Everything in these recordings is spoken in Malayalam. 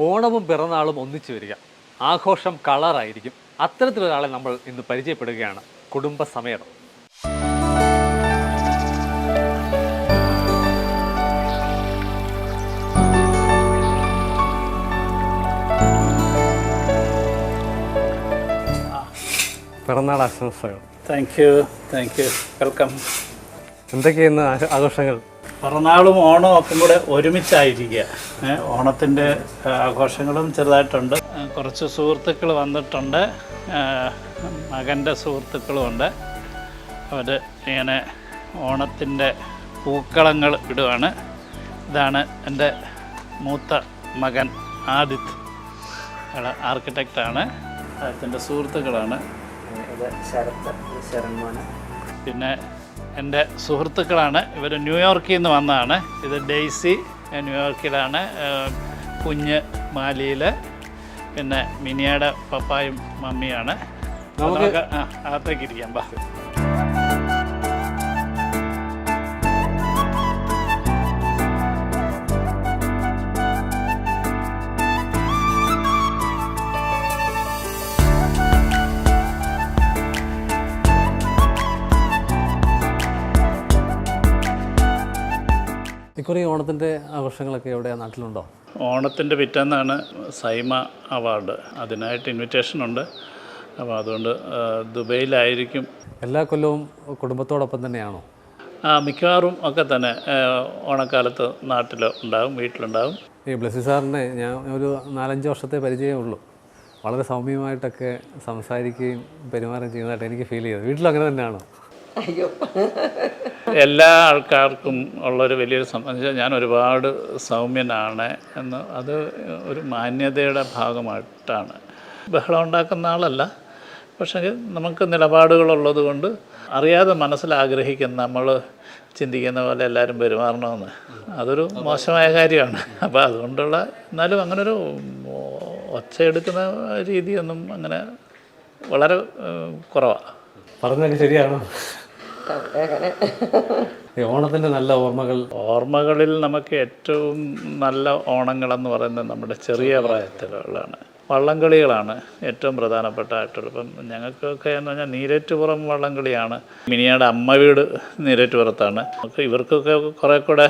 ഓണവും പിറന്നാളും ഒന്നിച്ചു വരിക, ആഘോഷം കളറായിരിക്കും. അത്തരത്തിലൊരാളെ നമ്മൾ ഇന്ന് പരിചയപ്പെടുകയാണ്. കുടുംബസമേതം. പിറന്നാൾ ആശംസകൾ. Thank you. വെൽക്കം. എന്തൊക്കെയാണ് ആഘോഷങ്ങൾ? പിറന്നാളും ഓണവും ഒക്കെ കൂടെ ഒരുമിച്ചായിരിക്കുക. ഓണത്തിൻ്റെ ആഘോഷങ്ങളും ചെറുതായിട്ടുണ്ട്. കുറച്ച് സുഹൃത്തുക്കൾ വന്നിട്ടുണ്ട്, മകൻ്റെ സുഹൃത്തുക്കളുമുണ്ട്. അവർ ഇങ്ങനെ ഓണത്തിൻ്റെ പൂക്കളങ്ങൾ ഇടുവാണ്. ഇതാണ് എൻ്റെ മൂത്ത മകൻ ആദിത്, ആർക്കിടെക്റ്റാണ്. അദ്ദേഹത്തിൻ്റെ സുഹൃത്തുക്കളാണ്. പിന്നെ എൻ്റെ സുഹൃത്തുക്കളാണ്. ഇവർ ന്യൂയോർക്കിൽ നിന്ന് വന്നതാണ്. ഇത് ഡെയ്സി ന്യൂയോർക്കിലാണ്, കുഞ്ഞ് മാലിയിൽ, പിന്നെ മിനിയുടെ പപ്പായും മമ്മിയാണ്. നമുക്ക് അകത്തേക്ക് ഇരിക്കാം. ബാ. ഇക്കുറി ഓണത്തിൻ്റെ ആഘോഷങ്ങളൊക്കെ എവിടെയാണ്? നാട്ടിലുണ്ടോ? ഓണത്തിൻ്റെ പിറ്റേന്നാണ് സൈമ അവാർഡ്. അതിനായിട്ട് ഇൻവിറ്റേഷൻ ഉണ്ട്. അപ്പോൾ അതുകൊണ്ട് ദുബൈയിലായിരിക്കും. എല്ലാ കൊല്ലവും കുടുംബത്തോടൊപ്പം തന്നെയാണോ? മിക്കവാറും ഒക്കെ തന്നെ ഓണക്കാലത്ത് നാട്ടിലുണ്ടാകും, വീട്ടിലുണ്ടാകും. ഈ ബ്ലെസ്സി സാറിനെ ഞാൻ ഒരു 4-5 വർഷത്തെ പരിചയമേ ഉള്ളൂ. വളരെ സൗമ്യമായിട്ടൊക്കെ സംസാരിക്കുകയും പെരുമാറുകയും ചെയ്യുന്നതായിട്ട് എനിക്ക് ഫീൽ ചെയ്തത്. വീട്ടിലും അങ്ങനെ തന്നെയാണോ? അയ്യോ, എല്ലാ ആൾക്കാർക്കും ഉള്ളൊരു വലിയൊരു സംബന്ധിച്ചാൽ ഞാൻ ഒരുപാട് സൗമ്യനാണ് എന്ന്, അത് ഒരു മാന്യതയുടെ ഭാഗമായിട്ടാണ്. ബഹളം ഉണ്ടാക്കുന്ന ആളല്ല, പക്ഷേ നമുക്ക് നിലപാടുകളുള്ളത് കൊണ്ട് അറിയാതെ മനസ്സിലാഗ്രഹിക്കുന്ന, നമ്മൾ ചിന്തിക്കുന്ന പോലെ എല്ലാവരും പെരുമാറണമെന്ന്, അതൊരു മോശമായ കാര്യമാണ്. അപ്പോൾ അതുകൊണ്ടുള്ള, എന്നാലും അങ്ങനൊരു ഒച്ചയെടുക്കുന്ന രീതിയൊന്നും അങ്ങനെ വളരെ കുറവാണ്. പറഞ്ഞതൊക്കെ ശരിയാണോ? ഓണത്തിൻ്റെ നല്ല ഓർമ്മകളിൽ നമുക്ക് ഏറ്റവും നല്ല ഓണങ്ങളെന്ന് പറയുന്നത് നമ്മുടെ ചെറിയ പ്രായത്തിലുള്ളതാണ്. വള്ളംകളികളാണ് ഏറ്റവും പ്രധാനപ്പെട്ടായിട്ടുള്ളത്. ഇപ്പം ഞങ്ങൾക്കൊക്കെ എന്ന് പറഞ്ഞാൽ നീരേറ്റുപുറം വള്ളംകളിയാണ്. മിനിയുടെ അമ്മ വീട് നീരേറ്റുപുറത്താണ്. നമുക്ക് ഇവർക്കൊക്കെ കുറേ കൂടെ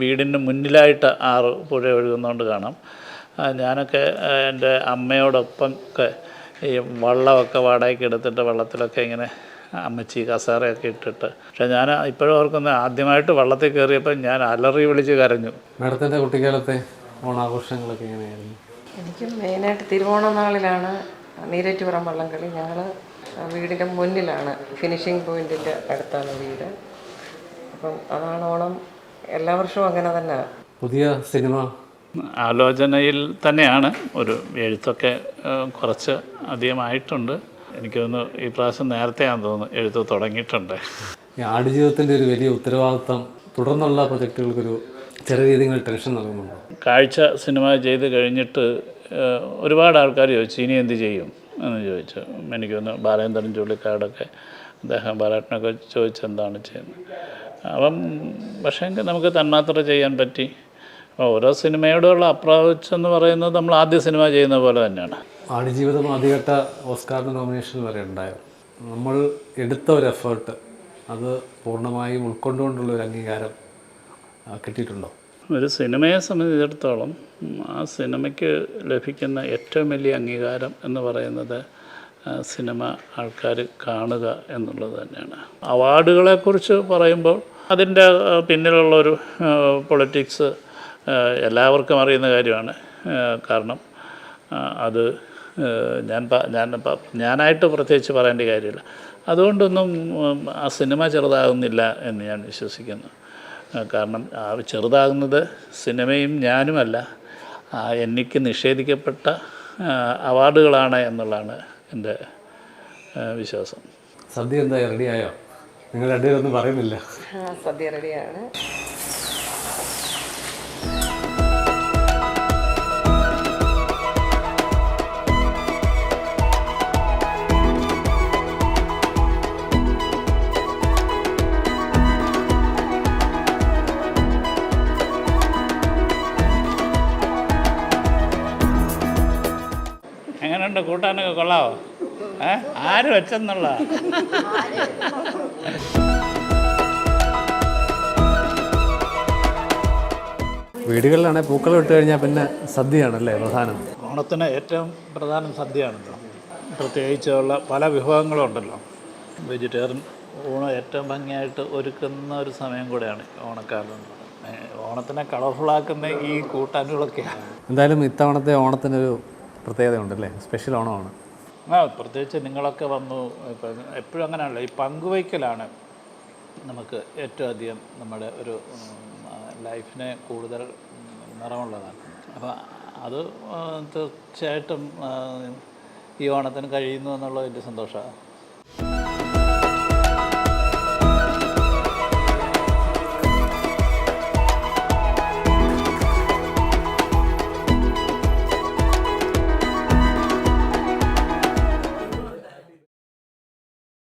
വീടിന് മുന്നിലായിട്ട് ആറ് പുഴ ഒഴുകുന്നതുകൊണ്ട് കാണാം. ഞാനൊക്കെ എൻ്റെ അമ്മയോടൊപ്പം ഒക്കെ ഈ വള്ളമൊക്കെ വാടകയ്ക്ക് എടുത്തിട്ട് വെള്ളത്തിലൊക്കെ ഇങ്ങനെ അമ്മച്ചി കസേരയൊക്കെ ഇട്ടിട്ട്, പക്ഷേ ഞാൻ ഇപ്പോഴും ഓർക്കുന്ന, ആദ്യമായിട്ട് വള്ളത്തിൽ കയറിയപ്പോൾ ഞാൻ അലറി വിളിച്ച് കരഞ്ഞു. മാഡത്തിൻ്റെ കുട്ടിക്കാലത്തെ ഓണാഘോഷങ്ങളൊക്കെ എങ്ങനെയായിരുന്നു? എനിക്ക് മെയിനായിട്ട് തിരുവോണനാളിലാണ് നീരേറ്റുപുറം വള്ളംകളി. ഞങ്ങൾ വീടിൻ്റെ മുന്നിലാണ്, ഫിനിഷിംഗ് പോയിൻറ്റിൻ്റെ അടുത്താണ് വീട്. അപ്പം അതാണ് ഓണം. എല്ലാ വർഷവും അങ്ങനെ തന്നെ. പുതിയ സിനിമ ആലോചനയിൽ തന്നെയാണ്. ഒരു എഴുത്തൊക്കെ കുറച്ച് അധികമായിട്ടുണ്ട്. എനിക്ക് തോന്നുന്നു ഈ പ്രാവശ്യം നേരത്തെയാണെന്ന് തോന്നുന്നു എഴുത്ത് തുടങ്ങിയിട്ടുണ്ട്. ഈ ആടുജീവിതത്തിൻ്റെ ഒരു വലിയ ഉത്തരവാദിത്വം തുടർന്നുള്ള പ്രൊജക്റ്റുകൾക്കൊരു ചെറിയ രീതിയിൽ ടെൻഷൻ നൽകുന്നുണ്ടോ? കാഴ്ച സിനിമ ചെയ്ത് കഴിഞ്ഞിട്ട് ഒരുപാട് ആൾക്കാർ ചോദിച്ചു ഇനി എന്ത് ചെയ്യും എന്ന് ചോദിച്ചു. എനിക്ക് തോന്നുന്നു ബാലേന്ദ്രൻ ചുള്ളിക്കാടൊക്കെ, അദ്ദേഹം ബാലേട്ടനൊക്കെ ചോദിച്ചെന്താണ് ചെയ്യുന്നത്. അപ്പം പക്ഷേ നമുക്ക് തന്മാത്ര ചെയ്യാൻ പറ്റി. ഓരോ സിനിമയോടുള്ള അപ്രോച്ച് എന്ന് പറയുന്നത് നമ്മൾ ആദ്യ സിനിമ ചെയ്യുന്ന പോലെ തന്നെയാണ്. ആടുജീവിതം ആദ്യഘട്ട ഓസ്കാറിൻ്റെ നോമിനേഷൻ വരെ ഉണ്ടായോ? നമ്മൾ എടുത്ത ഒരു എഫേർട്ട് അത് പൂർണ്ണമായും ഉൾക്കൊണ്ടുകൊണ്ടുള്ളൊരു അംഗീകാരം കിട്ടിയിട്ടുണ്ടോ? ഒരു സിനിമയെ സംബന്ധിച്ചിടത്തോളം ആ സിനിമയ്ക്ക് ലഭിക്കുന്ന ഏറ്റവും വലിയ അംഗീകാരം എന്ന് പറയുന്നത് സിനിമ ആൾക്കാർ കാണുക എന്നുള്ളത് തന്നെയാണ്. അവാർഡുകളെക്കുറിച്ച് പറയുമ്പോൾ അതിൻ്റെ പിന്നിലുള്ളൊരു പൊളിറ്റിക്സ് എല്ലാവർക്കും അറിയുന്ന കാര്യമാണ്. കാരണം അത് ഞാനായിട്ട് പ്രത്യേകിച്ച് പറയേണ്ട കാര്യമില്ല. അതുകൊണ്ടൊന്നും ആ സിനിമ ചെറുതാകുന്നില്ല എന്ന് ഞാൻ വിശ്വസിക്കുന്നു. കാരണം ആ ചെറുതാകുന്നത് സിനിമയും ഞാനുമല്ല, എനിക്ക് നിഷേധിക്കപ്പെട്ട അവാർഡുകളാണ് എന്നുള്ളതാണ് എൻ്റെ വിശ്വാസം. സദ്യ എന്താ റെഡിയായോ? നിങ്ങൾ രണ്ടുപേരൊന്നും പറയുന്നില്ല. സദ്യ റെഡിയാണ്. എങ്ങനെയുണ്ട് കൂട്ടാനൊക്കെ കൊള്ളാവോ? ആര് വെച്ചെന്നുള്ള വീടുകളിലാണെങ്കിൽ പൂക്കളം ഇട്ട് കഴിഞ്ഞാൽ പിന്നെ സദ്യയാണല്ലേ പ്രധാനം. ഓണത്തിന് ഏറ്റവും പ്രധാനം സദ്യയാണല്ലോ. പ്രത്യേകിച്ചുള്ള പല വിഭവങ്ങളും ഉണ്ടല്ലോ. വെജിറ്റേറിയൻ ഊണ് ഏറ്റവും ഭംഗിയായിട്ട് ഒരുക്കുന്ന ഒരു സമയം കൂടെയാണ് ഓണക്കാലം. ഓണത്തിനെ കളർഫുള്ളാക്കുന്ന ഈ കൂട്ടാനുകളൊക്കെയാണ്. എന്തായാലും ഇത്തവണത്തെ ഓണത്തിനൊരു പ്രത്യേകതയുണ്ടല്ലേ, സ്പെഷ്യൽ ഓണമാണ്. പ്രത്യേകിച്ച് നിങ്ങളൊക്കെ വന്നു. ഇപ്പം എപ്പോഴും അങ്ങനെയാണല്ലോ, ഈ പങ്കുവയ്ക്കലാണ് നമുക്ക് ഏറ്റവും അധികം നമ്മുടെ ഒരു ലൈഫിനെ കൂടുതൽ നിറമുള്ളതാണ്. അപ്പോൾ അത് തീർച്ചയായിട്ടും ഈ ഓണത്തിന് കഴിയുന്നു എന്നുള്ളത് വലിയ സന്തോഷമാണ്.